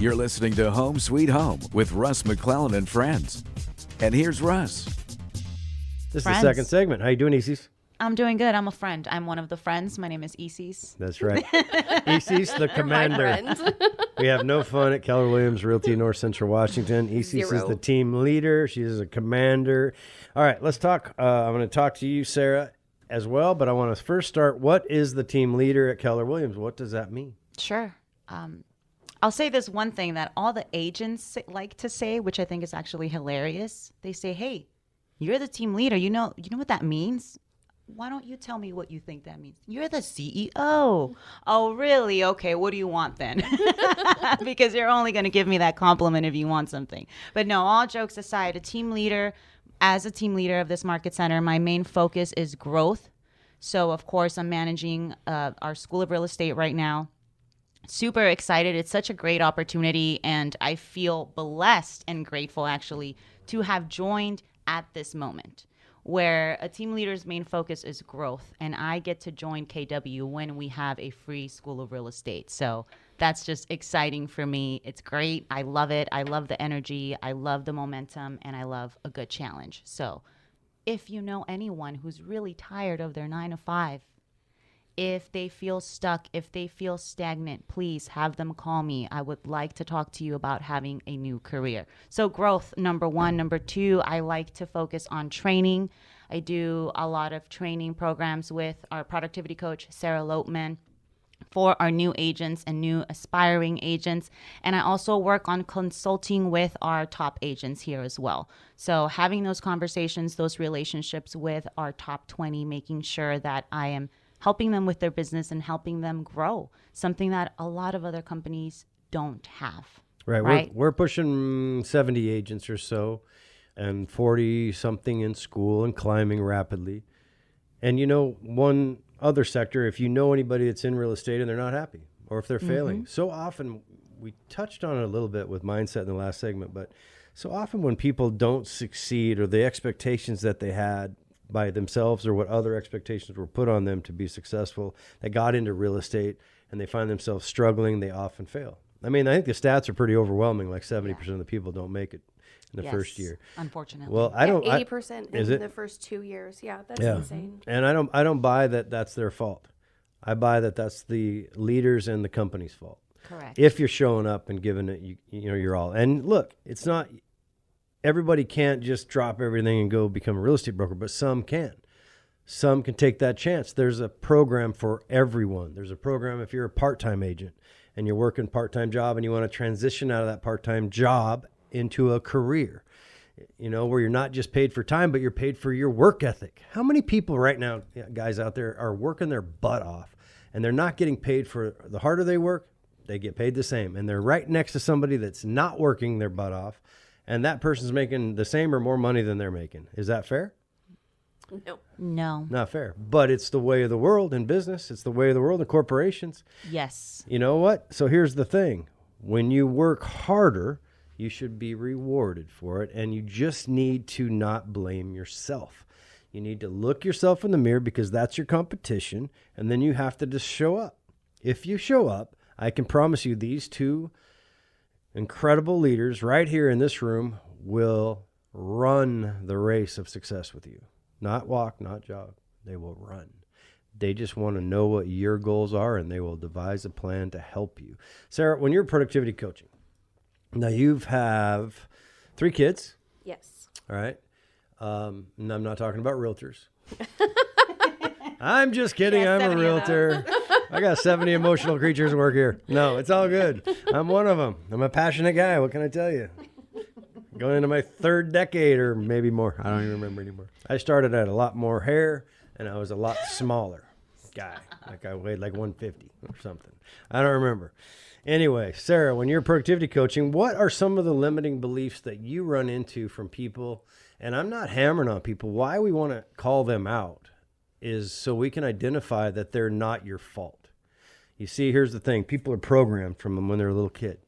You're listening to Home Sweet Home with Russ, McClellan, and friends. And here's Russ. This Friends. is the second segment. How you doing, Isis? I'm doing good. I'm a friend. I'm one of the friends. My name is Isis. That's right. Isis, the commander. We have no fun at Keller Williams Realty, North Central Washington. Isis is the team leader. She is a commander. All right, let's talk. I'm going to talk to you, Sarah, as well. But I want to first start. What is the team leader at Keller Williams? What does that mean? Sure. I'll say this one thing that all the agents like to say, which I think is actually hilarious. They say, hey, you're the team leader. You know what that means? Why don't you tell me what you think that means? You're the CEO. Oh, really? Okay, what do you want then? Because you're only going to give me that compliment if you want something. But no, all jokes aside, as a team leader of this market center, my main focus is growth. So, of course, I'm managing our School of Real Estate right now. Super excited. It's such a great opportunity, and I feel blessed and grateful, actually, to have joined at this moment, where a team leader's main focus is growth, and I get to join KW when we have a free School of Real Estate. So that's just exciting for me. It's great. I love it. I love the energy. I love the momentum, and I love a good challenge. So if you know anyone who's really tired of their 9 to 5, if they feel stuck, if they feel stagnant, please have them call me. I would like to talk to you about having a new career. So growth, number one. Number two, I like to focus on training. I do a lot of training programs with our productivity coach, Sarah Lopeman, for our new agents and new aspiring agents. And I also work on consulting with our top agents here as well. So having those conversations, those relationships with our top 20, making sure that I am helping them with their business and helping them grow, something that a lot of other companies don't have. Right. We're pushing 70 agents or so and 40-something in school and climbing rapidly. And, one other sector, if you know anybody that's in real estate and they're not happy or if they're failing, so often, we touched on it a little bit with mindset in the last segment, but so often when people don't succeed or the expectations that they had by themselves or what other expectations were put on them to be successful, they got into real estate and they find themselves struggling, they often fail. I mean, I think the stats are pretty overwhelming, like 70% of the people don't make it in the first year. Unfortunately. Well, I don't 80% in the first 2 years. Yeah, that's insane. And I don't buy that that's their fault. I buy that that's the leaders and the company's fault. Correct. If you're showing up and giving it your all. And look, it's not everybody can't just drop everything and go become a real estate broker, but some can. Some can take that chance. There's a program for everyone. There's a program if you're a part-time agent and you're working part-time job and you want to transition out of that part-time job into a career, where you're not just paid for time, but you're paid for your work ethic. How many people right now, guys out there, are working their butt off and they're not getting paid for the harder they work, they get paid the same. And they're right next to somebody that's not working their butt off, and that person's making the same or more money than they're making. Is that fair? No. Not fair. But it's the way of the world in business. It's the way of the world in corporations. Yes. You know what? So here's the thing. When you work harder, you should be rewarded for it, and you just need to not blame yourself. You need to look yourself in the mirror because that's your competition, and then you have to just show up. If you show up, I can promise you these two incredible leaders right here in this room will run the race of success with you. Not walk, not jog. They will run. They just want to know what your goals are, and they will devise a plan to help you. Sarah, when you're productivity coaching, now you have 3 kids. Yes. All right. And I'm not talking about realtors. I'm just kidding. I'm a realtor. I got 70 emotional creatures work here. No, it's all good. I'm one of them. I'm a passionate guy. What can I tell you? Going into my 3rd decade or maybe more. I don't even remember anymore. I started at a lot more hair and I was a lot smaller guy. Like I weighed like 150 or something. I don't remember. Anyway, Sarah, when you're productivity coaching, what are some of the limiting beliefs that you run into from people? And I'm not hammering on people. Why we want to call them out is so we can identify that they're not your fault. You see, here's the thing. People are programmed from them when they're a little kid.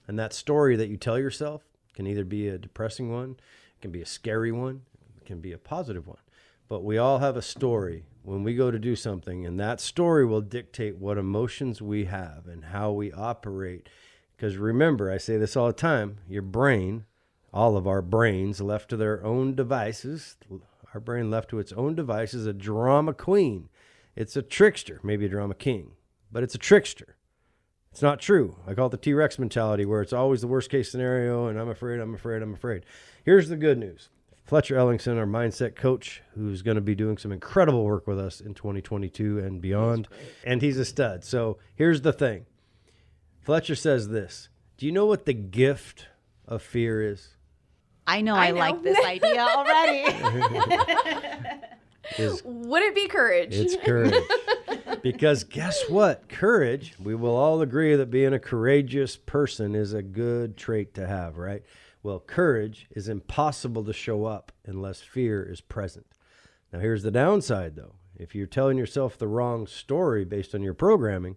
And that story that you tell yourself can either be a depressing one, it can be a scary one, it can be a positive one. But we all have a story when we go to do something, and that story will dictate what emotions we have and how we operate Because remember, I say this all the time, your brain, all of our brains left to their own devices, our brain left to its own devices, a drama queen. It's a trickster, maybe a drama king, but it's a trickster. It's not true. I call it the T-Rex mentality, where it's always the worst case scenario, and I'm afraid. Here's the good news. Fletcher Ellingson, our mindset coach, who's going to be doing some incredible work with us in 2022 and beyond, and he's a stud. So here's the thing. Fletcher says this. Do you know what the gift of fear is? I know. I like this idea already. Would it be courage? It's courage. Because guess what? Courage, we will all agree that being a courageous person is a good trait to have, right? Well, courage is impossible to show up unless fear is present. Now, here's the downside, though. If you're telling yourself the wrong story based on your programming,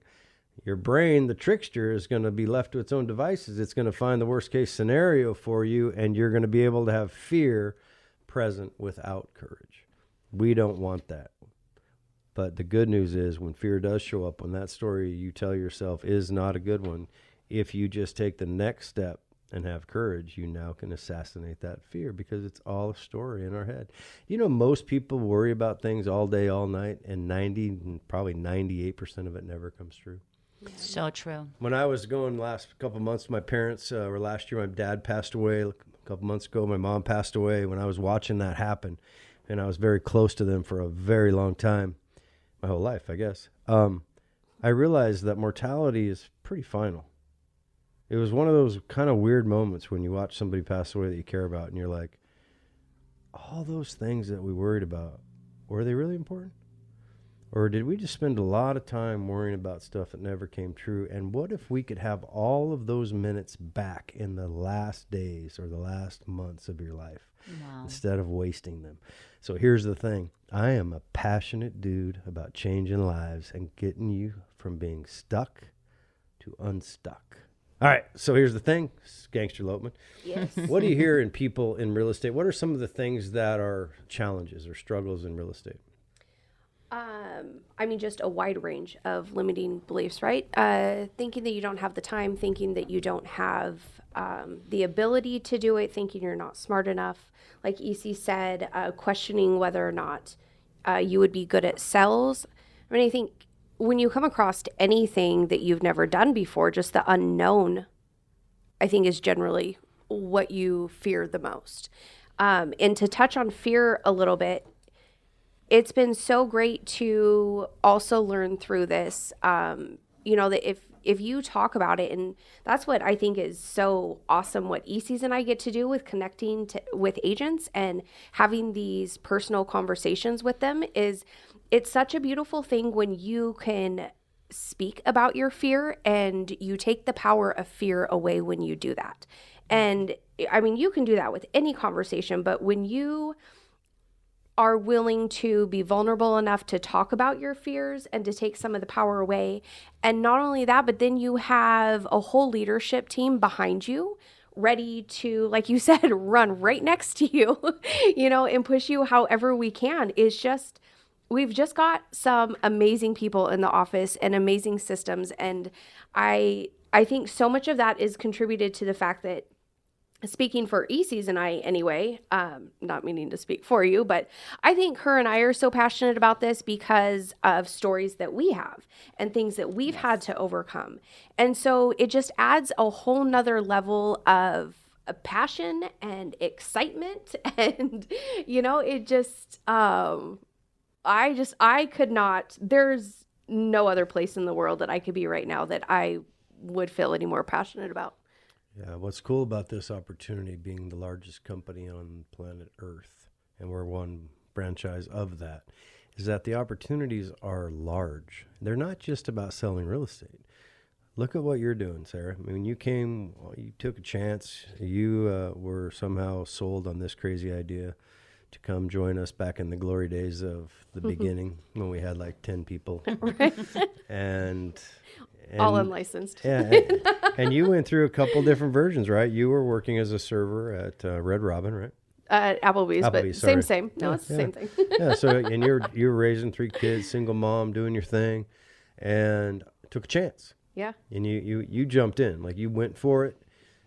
your brain, the trickster, is going to be left to its own devices. It's going to find the worst case scenario for you, and you're going to be able to have fear present without courage. We don't want that. But the good news is when fear does show up, when that story you tell yourself is not a good one, if you just take the next step and have courage, you now can assassinate that fear, because it's all a story in our head. You know, most people worry about things all day, all night, and probably 98% of it never comes true. So true. When I was going last couple months to my parents, or last year, my dad passed away. A couple months ago, my mom passed away. When I was watching that happen, and I was very close to them for a very long time, my whole life, I guess, I realized that mortality is pretty final. It was one of those kind of weird moments when you watch somebody pass away that you care about, and you're like, all those things that we worried about, were they really important? Or did we just spend a lot of time worrying about stuff that never came true? And what if we could have all of those minutes back in the last days or the last months of your life, instead of wasting them? So here's the thing. I am a passionate dude about changing lives and getting you from being stuck to unstuck. All right, so here's the thing, Gangster Lopeman. Yes. What do you hear in people in real estate? What are some of the things that are challenges or struggles in real estate? I mean, just a wide range of limiting beliefs, right? Thinking that you don't have the time, thinking that you don't have the ability to do it, thinking you're not smart enough. Like EC said, questioning whether or not you would be good at sales. I mean, I think when you come across anything that you've never done before, just the unknown, I think, is generally what you fear the most. And to touch on fear a little bit, it's been so great to also learn through this, that if you talk about it, and that's what I think is so awesome, what ECs and I get to do with connecting with agents and having these personal conversations with them, is it's such a beautiful thing when you can speak about your fear and you take the power of fear away when you do that. And I mean, you can do that with any conversation, but when you are willing to be vulnerable enough to talk about your fears and to take some of the power away. And not only that, but then you have a whole leadership team behind you ready to, like you said, run right next to you, and push you however we can. We've just got some amazing people in the office and amazing systems. And I think so much of that is contributed to the fact that, speaking for ECs and I anyway, not meaning to speak for you, but I think her and I are so passionate about this because of stories that we have and things that we've had to overcome. And so it just adds a whole nother level of passion and excitement. And, it just, I could not, there's no other place in the world that I could be right now that I would feel any more passionate about. Yeah, what's cool about this opportunity, being the largest company on planet Earth, and we're one franchise of that, is that the opportunities are large. They're not just about selling real estate. Look at what you're doing, Sarah. I mean, when you came, you took a chance. You were somehow sold on this crazy idea to come join us back in the glory days of the beginning, when we had like 10 people. Right. And all unlicensed. Yeah, and you went through a couple different versions, right? You were working as a server at Red Robin, right? Applebee's, but sorry. same. No, it's the same thing. Yeah, so and you're raising 3 kids, single mom, doing your thing, and took a chance. Yeah. And you jumped in, like you went for it,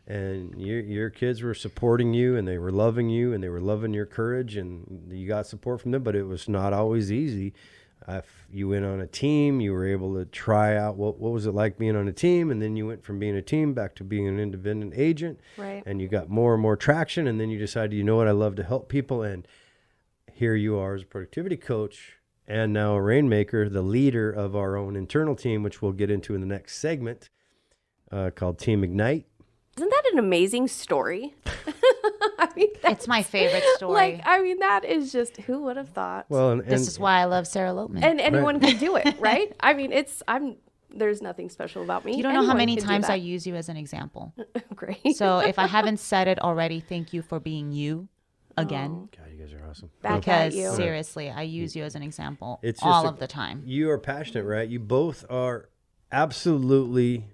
and your kids were supporting you, and they were loving you, and they were loving your courage, and you got support from them, but it was not always easy. If you went on a team, you were able to try out what was it like being on a team, and then you went from being a team back to being an independent agent, Right. and you got more and more traction, and then you decided, you know what, I love to help people, and here you are as a productivity coach, and now a rainmaker, the leader of our own internal team, which we'll get into in the next segment, called Team Ignite. Isn't that an amazing story? I mean, It's my favorite story. that is just, who would have thought? Well, and This is why I love Sarah Lopeman. And anyone can do it, right? I mean, there's nothing special about me. You don't know how Anyone many can do times I that. use you as an example. Great. So if I haven't said it already, thank you for being you again. God, you guys are awesome. Back at Because you. seriously, I use you as an example It's just all of the time. You are passionate, right? You both are absolutely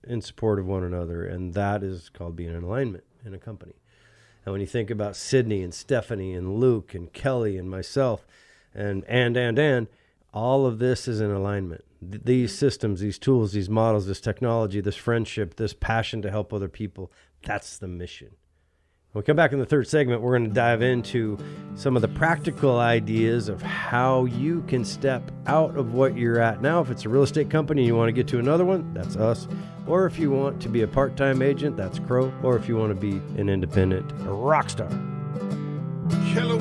in support of one another, and that is called being in alignment in a company. And when you think about Sydney and Stephanie and Luke and Kelly and myself and all of this is in alignment. These systems, these tools, these models, this technology, this friendship, this passion to help other people, that's the mission. When we come back in the third segment, we're going to dive into some of the practical ideas of how you can step out of what you're at now. If it's a real estate company and you want to get to another one, that's us. Or if you want to be a part-time agent, that's CRRO. Or if you want to be an independent rock star. Keller